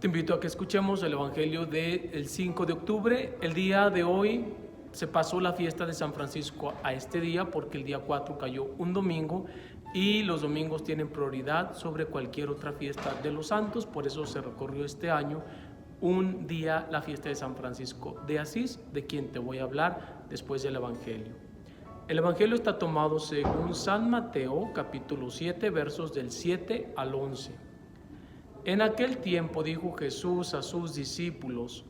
Te invito a que escuchemos el Evangelio del 5 de octubre. El día de hoy se pasó la fiesta de San Francisco a este día porque el día 4 cayó un domingo y los domingos tienen prioridad sobre cualquier otra fiesta de los santos. Por eso se recorrió este año un día la fiesta de San Francisco de Asís, de quien te voy a hablar después del Evangelio. El Evangelio está tomado según San Mateo, capítulo 7, versos del 7 al 11. En aquel tiempo dijo Jesús a sus discípulos: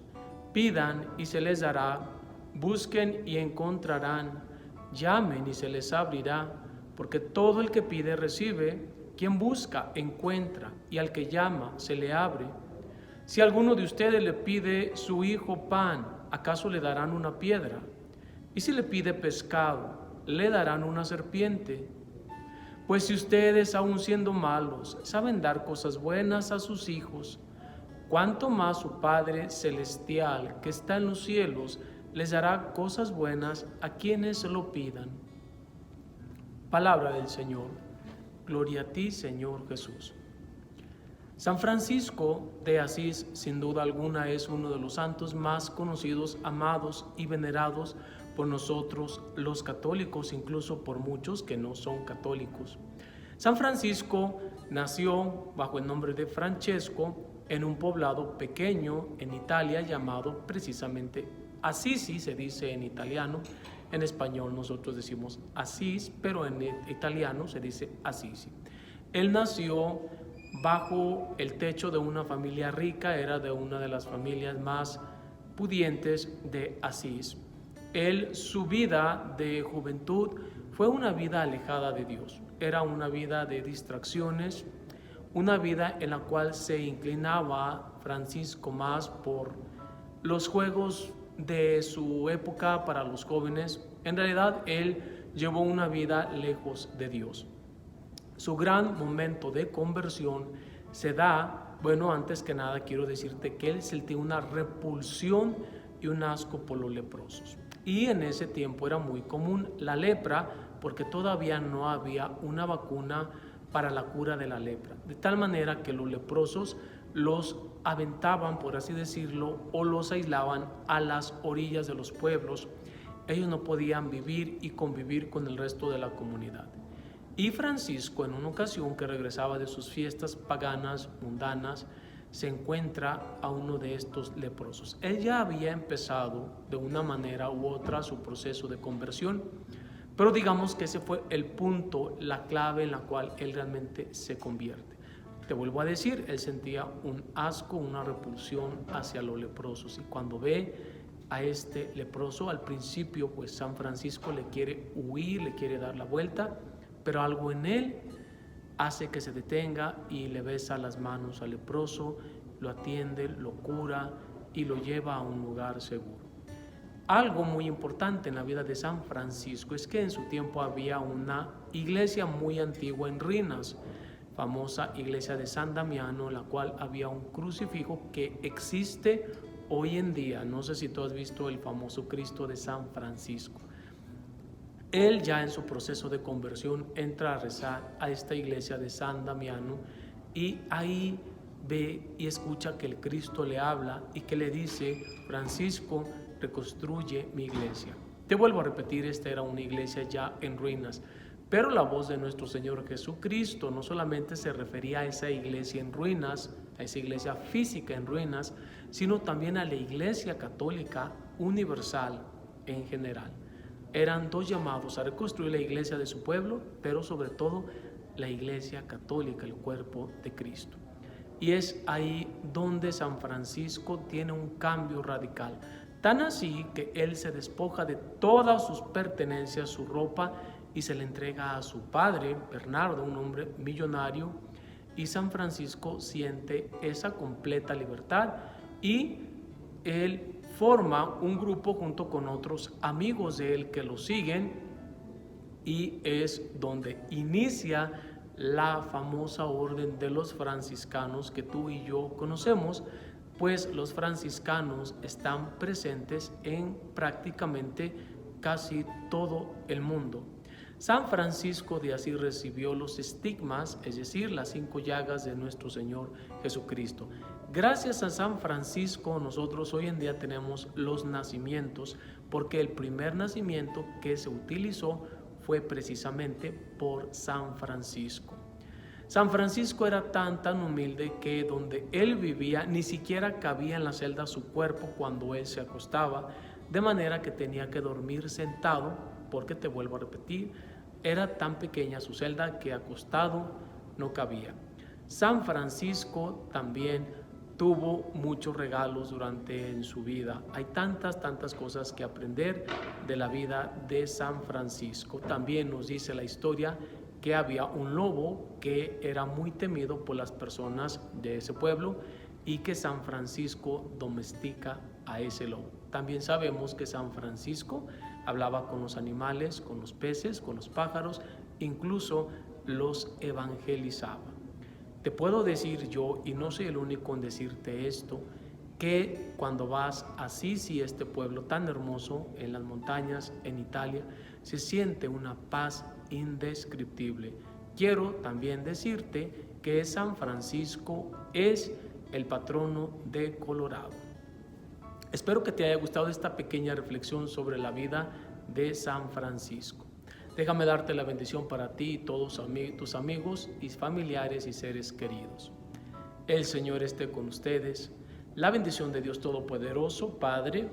pidan y se les dará, busquen y encontrarán, llamen y se les abrirá, porque todo el que pide recibe, quien busca encuentra, y al que llama se le abre. Si alguno de ustedes le pide su hijo pan, ¿acaso le darán una piedra? Y si le pide pescado, ¿le darán una serpiente? Pues si ustedes, aun siendo malos, saben dar cosas buenas a sus hijos, ¿cuánto más su Padre Celestial, que está en los cielos, les dará cosas buenas a quienes lo pidan? Palabra del Señor. Gloria a ti, Señor Jesús. San Francisco de Asís, sin duda alguna, es uno de los santos más conocidos, amados y venerados por nosotros los católicos, incluso por muchos que no son católicos. San Francisco nació bajo el nombre de Francesco en un poblado pequeño en Italia llamado precisamente Assisi, se dice en italiano. En español nosotros decimos Asís, pero en italiano se dice Assisi. Él nació bajo el techo de una familia rica, era de una de las familias más pudientes de Asís. Su vida de juventud fue una vida alejada de Dios. Era una vida de distracciones, una vida en la cual se inclinaba Francisco más por los juegos de su época para los jóvenes. En realidad, él llevó una vida lejos de Dios. Su gran momento de conversión se da, antes que nada quiero decirte que él sentía una repulsión y un asco por los leprosos. Y en ese tiempo era muy común la lepra, porque todavía no había una vacuna para la cura de la lepra. De tal manera que los leprosos los aventaban, por así decirlo, o los aislaban a las orillas de los pueblos. Ellos no podían vivir y convivir con el resto de la comunidad. Y Francisco, en una ocasión que regresaba de sus fiestas paganas, mundanas, se encuentra a uno de estos leprosos. Él ya había empezado de una manera u otra su proceso de conversión, pero digamos que ese fue el punto, la clave en la cual él realmente se convierte. Te vuelvo a decir, él sentía un asco, una repulsión hacia los leprosos, y cuando ve a este leproso, al principio pues San Francisco le quiere huir, le quiere dar la vuelta, pero algo en él hace que se detenga y le besa las manos al leproso, lo atiende, lo cura y lo lleva a un lugar seguro. Algo muy importante en la vida de San Francisco es que en su tiempo había una iglesia muy antigua en ruinas, famosa iglesia de San Damiano, en la cual había un crucifijo que existe hoy en día. No sé si tú has visto el famoso Cristo de San Francisco. Él ya en su proceso de conversión entra a rezar a esta iglesia de San Damiano y ahí ve y escucha que el Cristo le habla y que le dice: Francisco, reconstruye mi iglesia. Te vuelvo a repetir, esta era una iglesia ya en ruinas, pero la voz de nuestro Señor Jesucristo no solamente se refería a esa iglesia en ruinas, a esa iglesia física en ruinas, sino también a la iglesia católica universal en general. Eran dos llamados a reconstruir la iglesia de su pueblo, pero sobre todo la iglesia católica, el cuerpo de Cristo. Y es ahí donde San Francisco tiene un cambio radical, tan así que él se despoja de todas sus pertenencias, su ropa, y se le entrega a su padre, Bernardo, un hombre millonario, y San Francisco siente esa completa libertad y él forma un grupo junto con otros amigos de él que lo siguen, y es donde inicia la famosa orden de los franciscanos que tú y yo conocemos, pues los franciscanos están presentes en prácticamente casi todo el mundo. San Francisco de Asís recibió los estigmas, es decir, las 5 llagas de nuestro Señor Jesucristo. Gracias a San Francisco nosotros hoy en día tenemos los nacimientos, porque el primer nacimiento que se utilizó fue precisamente por San Francisco. San Francisco era tan humilde que donde él vivía ni siquiera cabía en la celda su cuerpo cuando él se acostaba, de manera que tenía que dormir sentado, porque te vuelvo a repetir, era tan pequeña su celda que acostado no cabía. San Francisco también tuvo muchos regalos durante su vida. Hay tantas cosas que aprender de la vida de San Francisco. También nos dice la historia que había un lobo que era muy temido por las personas de ese pueblo y que San Francisco domestica a ese lobo. También sabemos que San Francisco hablaba con los animales, con los peces, con los pájaros, incluso los evangelizaba. Te puedo decir yo, y no soy el único en decirte esto, que cuando vas a Assisi, este pueblo tan hermoso en las montañas en Italia, se siente una paz indescriptible. Quiero también decirte que San Francisco es el patrono de Colorado. Espero que te haya gustado esta pequeña reflexión sobre la vida de San Francisco. Déjame darte la bendición para ti y todos tus amigos y familiares y seres queridos. El Señor esté con ustedes. La bendición de Dios Todopoderoso, Padre,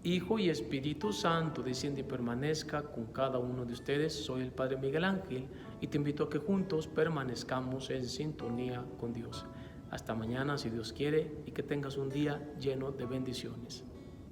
Hijo y Espíritu Santo, descienda y permanezca con cada uno de ustedes. Soy el Padre Miguel Ángel y te invito a que juntos permanezcamos en sintonía con Dios. Hasta mañana, si Dios quiere, y que tengas un día lleno de bendiciones.